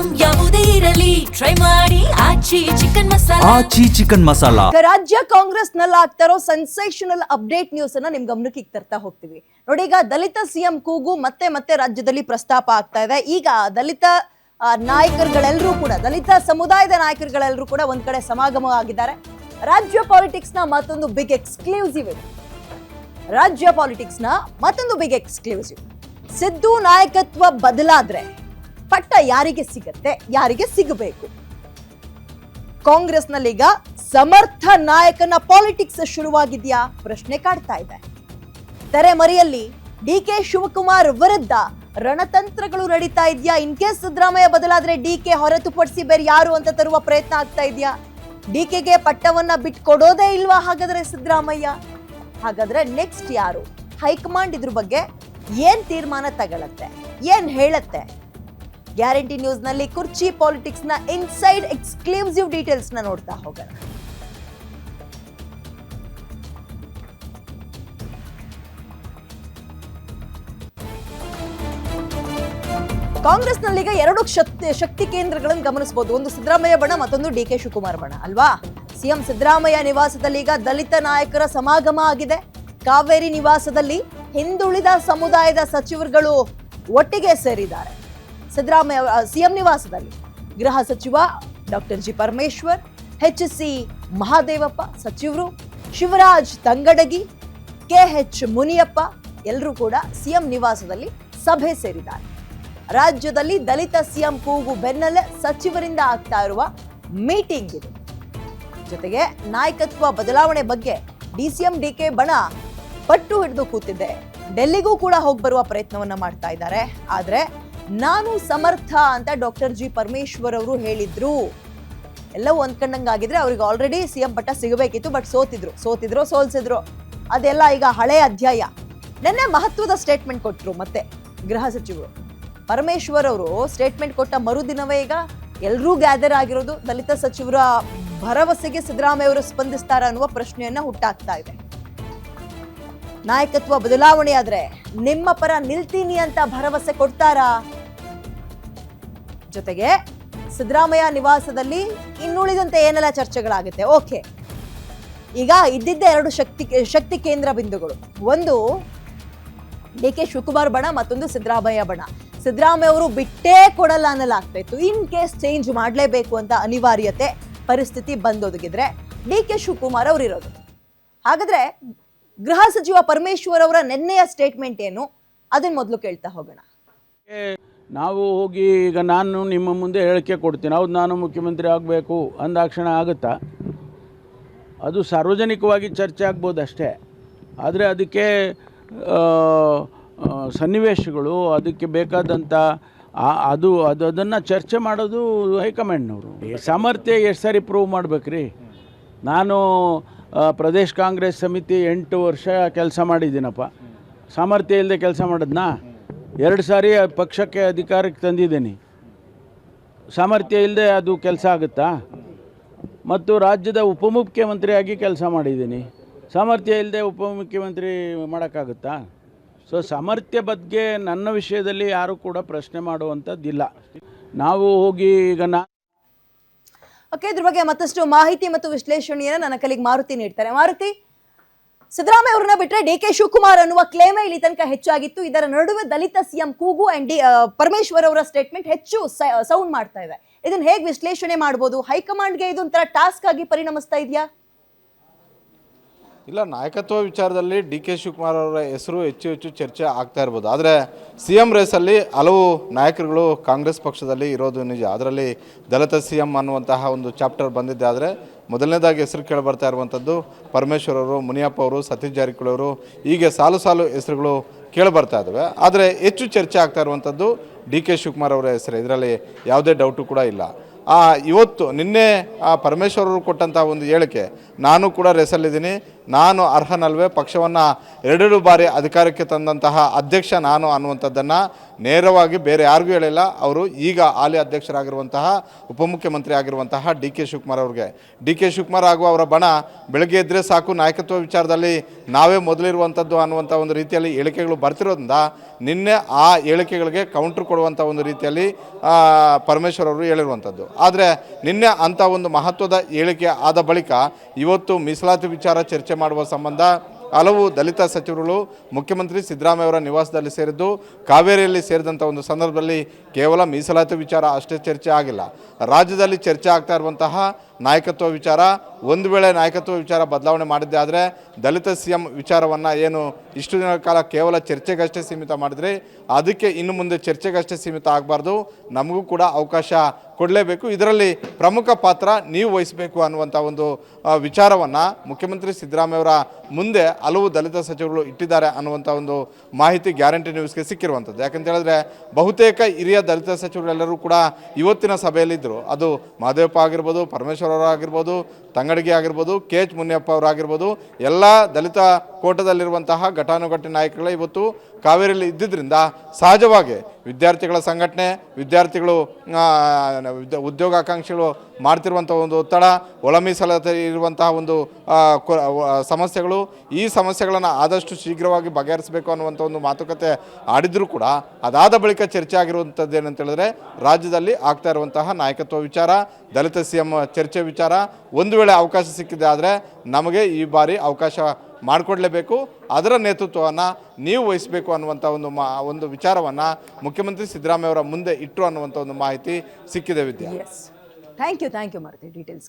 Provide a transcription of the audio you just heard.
Item ಯಾವುದೇ ಇರಲಿ try ಮಾಡಿ ಆಚಿ ಚಿಕನ್ ಮಸಾಲಾ. ರಾಜ್ಯ ಕಾಂಗ್ರೆಸ್ ನಲ್ಲಿ ಆಗ್ತಾ ಇರೋ ಸೆನ್ಸೇಷನಲ್ ಅಪ್ಡೇಟ್ ನ್ಯೂಸ್ ಅನ್ನ ನಿಮ್ ಗಮನಕ್ಕೆ ಈಗ ತರ್ತಾ ಹೋಗ್ತೀವಿ. ನೋಡಿ, ಈಗ ದಲಿತ ಸಿಎಂ ಕೂಗು ಮತ್ತೆ ರಾಜ್ಯದಲ್ಲಿ ಪ್ರಸ್ತಾಪ ಆಗ್ತಾ ಇದೆ. ಈಗ ದಲಿತ ನಾಯಕರುಗಳೆಲ್ಲರೂ ಕೂಡ, ದಲಿತ ಸಮುದಾಯದ ನಾಯಕರುಗಳೆಲ್ಲರೂ ಕೂಡ ಒಂದ್ ಕಡೆ ಸಮಾಗಮ ಆಗಿದ್ದಾರೆ. ರಾಜ್ಯ ಪಾಲಿಟಿಕ್ಸ್ ನ ಮತ್ತೊಂದು ಬಿಗ್ ಎಕ್ಸ್ಕ್ಲೂಸಿವ್ ಇದೆ. ರಾಜ್ಯ ಪಾಲಿಟಿಕ್ಸ್ ನ ಮತ್ತೊಂದು ಬಿಗ್ ಎಕ್ಸ್ಕ್ಲೂಸಿವ್. ಸಿದ್ದು ನಾಯಕತ್ವ ಬದಲಾದ್ರೆ ಪಟ್ಟ ಯಾರಿಗೆ ಸಿಗತ್ತೆ, ಯಾರಿಗೆ ಸಿಗಬೇಕು? ಕಾಂಗ್ರೆಸ್ನಲ್ಲೀಗ ಸಮರ್ಥ ನಾಯಕನ ಪಾಲಿಟಿಕ್ಸ್ ಶುರುವಾಗಿದೆಯಾ ಪ್ರಶ್ನೆ ಕಾಡ್ತಾ ಇದೆ. ತೆರೆಮರೆಯಲ್ಲಿ ಡಿಕೆ ಶಿವಕುಮಾರ್ ವಿರುದ್ಧ ರಣತಂತ್ರಗಳು ನಡೀತಾ ಇದೆಯಾ? ಇನ್ ಕೇಸ್ ಸಿದ್ದರಾಮಯ್ಯ ಬದಲಾದ್ರೆ ಡಿಕೆ ಹೊರತುಪಡಿಸಿ ಬೇರೆ ಯಾರು ಅಂತ ತರುವ ಪ್ರಯತ್ನ ಆಗ್ತಾ ಇದೆಯಾ? ಡಿಕೆಗೆ ಪಟ್ಟವನ್ನ ಬಿಟ್ಕೊಡೋದೇ ಇಲ್ವಾ ಹಾಗಾದ್ರೆ ಸಿದ್ದರಾಮಯ್ಯ? ಹಾಗಾದ್ರೆ ನೆಕ್ಸ್ಟ್ ಯಾರು? ಹೈಕಮಾಂಡ್ ಇದ್ರ ಬಗ್ಗೆ ಏನ್ ತೀರ್ಮಾನ ತಗೊಳತ್ತೆ, ಏನ್ ಹೇಳತ್ತೆ? ಗ್ಯಾರಂಟಿ ನ್ಯೂಸ್ ನಲ್ಲಿ ಕುರ್ಚಿ ಪಾಲಿಟಿಕ್ಸ್ ನ ಇನ್ಸೈಡ್ ಎಕ್ಸ್ಕ್ಲೂಸಿವ್ ಡೀಟೇಲ್ಸ್ ನ ನೋಡ್ತಾ ಹೋಗೋಣ. ಕಾಂಗ್ರೆಸ್ ನಲ್ಲೀಗ ಎರಡು ಶಕ್ತಿ ಕೇಂದ್ರಗಳನ್ನು ಗಮನಿಸಬಹುದು. ಒಂದು ಸಿದ್ದರಾಮಯ್ಯ ಬಣ, ಮತ್ತೊಂದು ಡಿಕೆ ಶಿವಕುಮಾರ್ ಬಣ ಅಲ್ವಾ? ಸಿಎಂ ಸಿದ್ದರಾಮಯ್ಯ ನಿವಾಸದಲ್ಲಿ ಈಗ ದಲಿತ ನಾಯಕರ ಸಮಾಗಮ ಆಗಿದೆ. ಕಾವೇರಿ ನಿವಾಸದಲ್ಲಿ ಹಿಂದುಳಿದ ಸಮುದಾಯದ ಸಚಿವರುಗಳು ಒಟ್ಟಿಗೆ ಸೇರಿದ್ದಾರೆ. ಸಿದ್ದರಾಮಯ್ಯ ಸಿಎಂ ನಿವಾಸದಲ್ಲಿ ಗೃಹ ಸಚಿವ doctor G Parameshwar, HC Mahadevappa ಸಚಿವರು, ಶಿವರಾಜ್ ತಂಗಡಗಿ, KH ಮುನಿಯಪ್ಪ ಎಲ್ಲರೂ ಕೂಡ ಸಿಎಂ ನಿವಾಸದಲ್ಲಿ ಸಭೆ ಸೇರಿದ್ದಾರೆ. ರಾಜ್ಯದಲ್ಲಿ ದಲಿತ ಸಿಎಂ ಕೂಗು ಬೆನ್ನಲ್ಲೇ ಸಚಿವರಿಂದ ಆಗ್ತಾ ಇರುವ ಮೀಟಿಂಗ್ ಇದು. ಜೊತೆಗೆ ನಾಯಕತ್ವ ಬದಲಾವಣೆ ಬಗ್ಗೆ DCM DK ಬಣ ಪಟ್ಟು ಹಿಡಿದು ಕೂತಿದೆ. ಡೆಲ್ಲಿಗೂ ಕೂಡ ಹೋಗಿ ಬರುವ ಪ್ರಯತ್ನವನ್ನ ಮಾಡ್ತಾ ಇದ್ದಾರೆ. ಆದ್ರೆ ನಾನು ಸಮರ್ಥ ಅಂತ ಡಾಕ್ಟರ್ ಜಿ ಪರಮೇಶ್ವರ್ ಅವರು ಹೇಳಿದ್ರು. ಎಲ್ಲವೂ ಅಂದ್ಕೊಂಡಂಗಾಗಿದ್ರೆ ಅವ್ರಿಗೆ ಆಲ್ರೆಡಿ ಸಿಎಂ ಪಟ್ಟ ಸಿಗಬೇಕಿತ್ತು. ಬಟ್ ಸೋಲ್ಸಿದ್ರು. ಅದೆಲ್ಲ ಈಗ ಹಳೆ ಅಧ್ಯಾಯ. ನಿನ್ನೆ ಮಹತ್ವದ ಸ್ಟೇಟ್ಮೆಂಟ್ ಕೊಟ್ಟರು. ಮತ್ತೆ ಗೃಹ ಸಚಿವರು ಪರಮೇಶ್ವರ್ ಅವರು ಸ್ಟೇಟ್ಮೆಂಟ್ ಕೊಟ್ಟ ಮರುದಿನವೇ ಈಗ ಎಲ್ಲರೂ ಗ್ಯಾದರ್ ಆಗಿರೋದು. ದಲಿತ ಸಚಿವರ ಭರವಸೆಗೆ ಸಿದ್ದರಾಮಯ್ಯ ಅವರು ಸ್ಪಂದಿಸ್ತಾರ ಅನ್ನುವ ಪ್ರಶ್ನೆಯನ್ನ ಹುಟ್ಟಾಕ್ತಾ ಇದೆ. ನಾಯಕತ್ವ ಬದಲಾವಣೆ ಆದ್ರೆ ನಿಮ್ಮ ಪರ ನಿಲ್ತೀನಿ ಅಂತ ಭರವಸೆ ಕೊಡ್ತಾರಾ? ಜೊತೆಗೆ ಸಿದ್ದರಾಮಯ್ಯ ನಿವಾಸದಲ್ಲಿ ಇನ್ನುಳಿದಂತೆ ಏನೆಲ್ಲ ಚರ್ಚೆಗಳಾಗುತ್ತೆ? ಓಕೆ, ಈಗ ಇದ್ದಿದ್ದ ಎರಡು ಶಕ್ತಿ ಕೇಂದ್ರ ಬಿಂದುಗಳು. ಒಂದು DK ಶಿವಕುಮಾರ್ ಬಣ, ಮತ್ತೊಂದು ಸಿದ್ದರಾಮಯ್ಯ ಬಣ. ಸಿದ್ದರಾಮಯ್ಯ ಅವರು ಬಿಟ್ಟೇ ಕೊಡಲ್ಲ ಅನ್ನಲಾಗ್ತಾ ಇತ್ತು. ಇನ್ ಕೇಸ್ ಚೇಂಜ್ ಮಾಡಲೇಬೇಕು ಅಂತ ಅನಿವಾರ್ಯತೆ ಪರಿಸ್ಥಿತಿ ಬಂದೊದಗಿದ್ರೆ DK ಶಿವಕುಮಾರ್ ಅವರು ಇರೋದು. ಹಾಗಾದ್ರೆ ಗೃಹ ಸಚಿವ ಪರಮೇಶ್ವರ್ ಅವರ ನಿನ್ನೆಯ ಸ್ಟೇಟ್ಮೆಂಟ್ ಏನು? ಅದನ್ನ ಮೊದಲು ಕೇಳ್ತಾ ಹೋಗೋಣ. ನಾವು ಹೋಗಿ ಈಗ ನಾನು ನಿಮ್ಮ ಮುಂದೆ ಹೇಳಿಕೆ ಕೊಡ್ತೀನಿ, ಹೌದು ನಾನು ಮುಖ್ಯಮಂತ್ರಿ ಆಗಬೇಕು ಅಂದಾಕ್ಷಣ ಆಗುತ್ತಾ? ಅದು ಸಾರ್ವಜನಿಕವಾಗಿ ಚರ್ಚೆ ಆಗ್ಬೋದು ಅಷ್ಟೇ. ಆದರೆ ಅದಕ್ಕೆ ಸನ್ನಿವೇಶಗಳು, ಅದಕ್ಕೆ ಬೇಕಾದಂಥ ಅದನ್ನು ಚರ್ಚೆ ಮಾಡೋದು ಹೈಕಮಾಂಡ್ನವರು. ಸಾಮರ್ಥ್ಯ ಎಷ್ಟು ಸಾರಿ ಪ್ರೂವ್ ಮಾಡ್ಬೇಕ್ರಿ? ನಾನು ಪ್ರದೇಶ್ ಕಾಂಗ್ರೆಸ್ ಸಮಿತಿ 8 ವರ್ಷ ಕೆಲಸ ಮಾಡಿದ್ದೀನಪ್ಪ. ಸಾಮರ್ಥ್ಯ ಇಲ್ಲದೆ ಕೆಲಸ ಮಾಡಿದ್ನಾ? 2 ಸಾರಿ ಪಕ್ಷಕ್ಕೆ ಅಧಿಕಾರಕ್ಕೆ ತಂದಿದ್ದೀನಿ. ಸಾಮರ್ಥ್ಯ ಇಲ್ಲದೆ ಅದು ಕೆಲಸ ಆಗುತ್ತಾ? ಮತ್ತು ರಾಜ್ಯದ ಉಪಮುಖ್ಯಮಂತ್ರಿಯಾಗಿ ಕೆಲಸ ಮಾಡಿದ್ದೀನಿ. ಸಾಮರ್ಥ್ಯ ಇಲ್ಲದೆ ಉಪಮುಖ್ಯಮಂತ್ರಿ ಮಾಡೋಕ್ಕಾಗುತ್ತಾ? ಸೊ ಸಾಮರ್ಥ್ಯ ಬಗ್ಗೆ ನನ್ನ ವಿಷಯದಲ್ಲಿ ಯಾರೂ ಕೂಡ ಪ್ರಶ್ನೆ ಮಾಡುವಂಥದ್ದಿಲ್ಲ. ನಾವು ಹೋಗಿ ಈಗ ಓಕೆ, ಇದ್ರ ಬಗ್ಗೆ ಮತ್ತಷ್ಟು ಮಾಹಿತಿ ಮತ್ತು ವಿಶ್ಲೇಷಣೆಯನ್ನು ನನ್ನ ಕಲಿಗೆ ಮಾರುತಿ ನೀಡ್ತಾರೆ. ಮಾರುತಿ, ಸಿದ್ದರಾಮಯ್ಯ ಅವ್ರನ್ನ ಬಿಟ್ರೆ DK ಶಿವಕುಮಾರ್ ಅನ್ನುವ ಕ್ಲೇಮೇ ಇಲ್ಲಿ ತನಕ ಹೆಚ್ಚಾಗಿತ್ತು. ಇದರ ನಡುವೆ ದಲಿತ ಸಿಎಂ ಕೂಗು ಅಂಡ್ ಪರಮೇಶ್ವರ್ ಅವರ ಸ್ಟೇಟ್ಮೆಂಟ್ ಹೆಚ್ಚು ಸೌಂಡ್ ಮಾಡ್ತಾ ಇದೆ. ಇದನ್ನ ಹೇಗೆ ವಿಶ್ಲೇಷಣೆ ಮಾಡ್ಬೋದು? ಹೈಕಮಾಂಡ್ಗೆ ಇದೊಂಥರ ಟಾಸ್ಕ್ ಆಗಿ ಪರಿಣಮಿಸ್ತಾ ಇದೆಯಾ? ಇಲ್ಲ, ನಾಯಕತ್ವ ವಿಚಾರದಲ್ಲಿ DK ಶಿವಕುಮಾರ್ ಅವರ ಹೆಸರು ಹೆಚ್ಚು ಚರ್ಚೆ ಆಗ್ತಾ ಇರ್ಬೋದು. ಆದರೆ CM ರೇಸಲ್ಲಿ ಹಲವು ನಾಯಕರುಗಳು ಕಾಂಗ್ರೆಸ್ ಪಕ್ಷದಲ್ಲಿ ಇರೋದು ನಿಜ. ಅದರಲ್ಲಿ ದಲಿತ CM ಅನ್ನುವಂತಹ ಒಂದು ಚಾಪ್ಟರ್ ಬಂದಿದ್ದೆ. ಆದರೆ ಮೊದಲನೇದಾಗಿ ಹೆಸರು ಕೇಳಿ ಬರ್ತಾ ಇರುವಂಥದ್ದು ಪರಮೇಶ್ವರ್ ಅವರು, ಮುನಿಯಪ್ಪ ಅವರು, ಸತೀಶ್ ಜಾರಕಿಹೊಳಿ ಅವರು, ಹೀಗೆ ಸಾಲು ಹೆಸರುಗಳು ಕೇಳಿ ಬರ್ತಾ ಇದ್ದಾವೆ. ಆದರೆ ಹೆಚ್ಚು ಚರ್ಚೆ ಆಗ್ತಾ ಇರುವಂಥದ್ದು DK ಶಿವಕುಮಾರ್ ಅವರ ಹೆಸರು. ಇದರಲ್ಲಿ ಯಾವುದೇ ಡೌಟು ಕೂಡ ಇಲ್ಲ. ನಿನ್ನೆ ಪರಮೇಶ್ವರ್ ಅವರು ಕೊಟ್ಟಂಥ ಒಂದು ಹೇಳಿಕೆ, ನಾನು ಕೂಡ ರೇಸಲ್ಲಿದ್ದೀನಿ, ನಾನು ಅರ್ಹನಲ್ವೇ, ಪಕ್ಷವನ್ನು 2 ಬಾರಿ ಅಧಿಕಾರಕ್ಕೆ ತಂದಂತಹ ಅಧ್ಯಕ್ಷ ನಾನು ಅನ್ನುವಂಥದ್ದನ್ನು ನೇರವಾಗಿ ಬೇರೆ ಯಾರಿಗೂ ಹೇಳಿಲ್ಲ. ಅವರು ಈಗ ಹಾಲಿ ಅಧ್ಯಕ್ಷರಾಗಿರುವಂತಹ ಉಪಮುಖ್ಯಮಂತ್ರಿ ಆಗಿರುವಂತಹ ಡಿ ಕೆ ಶಿವಕುಮಾರ್ ಅವ್ರಿಗೆ. ಡಿ ಕೆ ಶಿವಕುಮಾರ್ ಹಾಗೂ ಅವರ ಬಣ ಬೆಳಗ್ಗೆ ಎದ್ದರೆ ಸಾಕು ನಾಯಕತ್ವ ವಿಚಾರದಲ್ಲಿ ನಾವೇ ಮೊದಲಿರುವಂಥದ್ದು ಅನ್ನುವಂಥ ಒಂದು ರೀತಿಯಲ್ಲಿ ಹೇಳಿಕೆಗಳು ಬರ್ತಿರೋದ್ರಿಂದ ನಿನ್ನೆ ಆ ಹೇಳಿಕೆಗಳಿಗೆ ಕೌಂಟ್ರ್ ಕೊಡುವಂಥ ಒಂದು ರೀತಿಯಲ್ಲಿ ಪರಮೇಶ್ವರ್ ಅವರು ಹೇಳಿರುವಂಥದ್ದು. ಆದರೆ ನಿನ್ನೆ ಅಂಥ ಒಂದು ಮಹತ್ವದ ಹೇಳಿಕೆ ಆದ ಬಳಿಕ ಇವತ್ತು ಮೀಸಲಾತಿ ವಿಚಾರ ಚರ್ಚೆ ಮಾಡುವ ಸಂಬಂಧ ಹಲವು ದಲಿತ ಸಚಿವರುಗಳು ಮುಖ್ಯಮಂತ್ರಿ ಸಿದ್ದರಾಮಯ್ಯ ಅವರ ನಿವಾಸದಲ್ಲಿ ಸೇರಿದ್ದು, ಕಾವೇರಿಯಲ್ಲಿ ಸೇರಿದಂಥ ಒಂದು ಸಂದರ್ಭದಲ್ಲಿ ಕೇವಲ ಮೀಸಲಾತಿ ವಿಚಾರ ಅಷ್ಟೇ ಚರ್ಚೆ ಆಗಿಲ್ಲ. ರಾಜ್ಯದಲ್ಲಿ ಚರ್ಚೆ ಆಗ್ತಾ ಇರುವಂತಹ ನಾಯಕತ್ವ ವಿಚಾರ, ಒಂದು ವೇಳೆ ನಾಯಕತ್ವ ವಿಚಾರ ಬದಲಾವಣೆ ಮಾಡಿದ್ದೆ ಆದರೆ ದಲಿತ CM ವಿಚಾರವನ್ನು ಏನು ಇಷ್ಟು ದಿನಗಳ ಕಾಲ ಕೇವಲ ಚರ್ಚೆಗಷ್ಟೇ ಸೀಮಿತ ಮಾಡಿದರೆ ಅದಕ್ಕೆ ಇನ್ನು ಮುಂದೆ ಚರ್ಚೆಗಷ್ಟೇ ಸೀಮಿತ ಆಗಬಾರ್ದು, ನಮಗೂ ಕೂಡ ಅವಕಾಶ ಕೊಡಲೇಬೇಕು, ಇದರಲ್ಲಿ ಪ್ರಮುಖ ಪಾತ್ರ ನೀವು ವಹಿಸಬೇಕು ಅನ್ನುವಂಥ ಒಂದು ವಿಚಾರವನ್ನು ಮುಖ್ಯಮಂತ್ರಿ ಸಿದ್ದರಾಮಯ್ಯವರ ಮುಂದೆ ಹಲವು ದಲಿತ ಸಚಿವರುಗಳು ಇಟ್ಟಿದ್ದಾರೆ ಅನ್ನುವಂಥ ಒಂದು ಮಾಹಿತಿ ಗ್ಯಾರಂಟಿ ನ್ಯೂಸ್ಗೆ ಸಿಕ್ಕಿರುವಂಥದ್ದು. ಯಾಕಂತ ಹೇಳಿದ್ರೆ ಬಹುತೇಕ ಹಿರಿಯ ದಲಿತ ಸಚಿವರೆಲ್ಲರೂ ಕೂಡ ಇವತ್ತಿನ ಸಭೆಯಲ್ಲಿದ್ದರು. ಅದು ಮಹದೇವಪ್ಪ ಆಗಿರ್ಬೋದು, ಪರಮೇಶ್ವರ್ ಅವರಾಗಿರ್ಬೋದು, ತಂಗಡಗಿ ಆಗಿರ್ಬೋದು, KH ಮುನಿಯಪ್ಪ ಅವರಾಗಿರ್ಬೋದು, ಎಲ್ಲ ದಲಿತ ಕೋಟದಲ್ಲಿರುವಂತಹ ಘಟಾನುಘಟಿ ನಾಯಕಗಳೇ ಇವತ್ತು ಕಾವೇರಿಯಲ್ಲಿ ಇದ್ದಿದ್ದರಿಂದ ಸಹಜವಾಗಿ ವಿದ್ಯಾರ್ಥಿಗಳ ಸಂಘಟನೆ, ವಿದ್ಯಾರ್ಥಿಗಳು ಉದ್ಯೋಗಾಕಾಂಕ್ಷಿಗಳು ಮಾಡ್ತಿರುವಂಥ ಒಂದು ಒತ್ತಡ, ಒಳ ಮೀಸಲಾತಿ ಇರುವಂತಹ ಒಂದು ಸಮಸ್ಯೆಗಳು, ಈ ಸಮಸ್ಯೆಗಳನ್ನು ಆದಷ್ಟು ಶೀಘ್ರವಾಗಿ ಬಗೆಹರಿಸಬೇಕು ಅನ್ನುವಂಥ ಒಂದು ಮಾತುಕತೆ ಆಡಿದರೂ ಕೂಡ ಅದಾದ ಬಳಿಕ ಚರ್ಚೆ ಆಗಿರುವಂಥದ್ದು ಏನಂತ ಹೇಳಿದ್ರೆ ರಾಜ್ಯದಲ್ಲಿ ಆಗ್ತಾ ಇರುವಂತಹ ನಾಯಕತ್ವ ವಿಚಾರ, ದಲಿತ CM ಚರ್ಚೆ ವಿಚಾರ. ಒಂದು ವೇಳೆ ಅವಕಾಶ ಸಿಕ್ಕಿದೆ ಆದರೆ ನಮಗೆ ಈ ಬಾರಿ ಅವಕಾಶ ಮಾಡಿಕೊಡ್ಲೇಬೇಕು, ಅದರ ನೇತೃತ್ವವನ್ನು ನೀವು ವಹಿಸಬೇಕು ಅನ್ನುವಂಥ ಒಂದು ವಿಚಾರವನ್ನು ಮುಖ್ಯಮಂತ್ರಿ ಸಿದ್ದರಾಮಯ್ಯ ಅವರ ಮುಂದೆ ಇಟ್ಟರು ಅನ್ನುವಂಥ ಒಂದು ಮಾಹಿತಿ ಸಿಕ್ಕಿದೆ Vidya. Thank you Maruti details.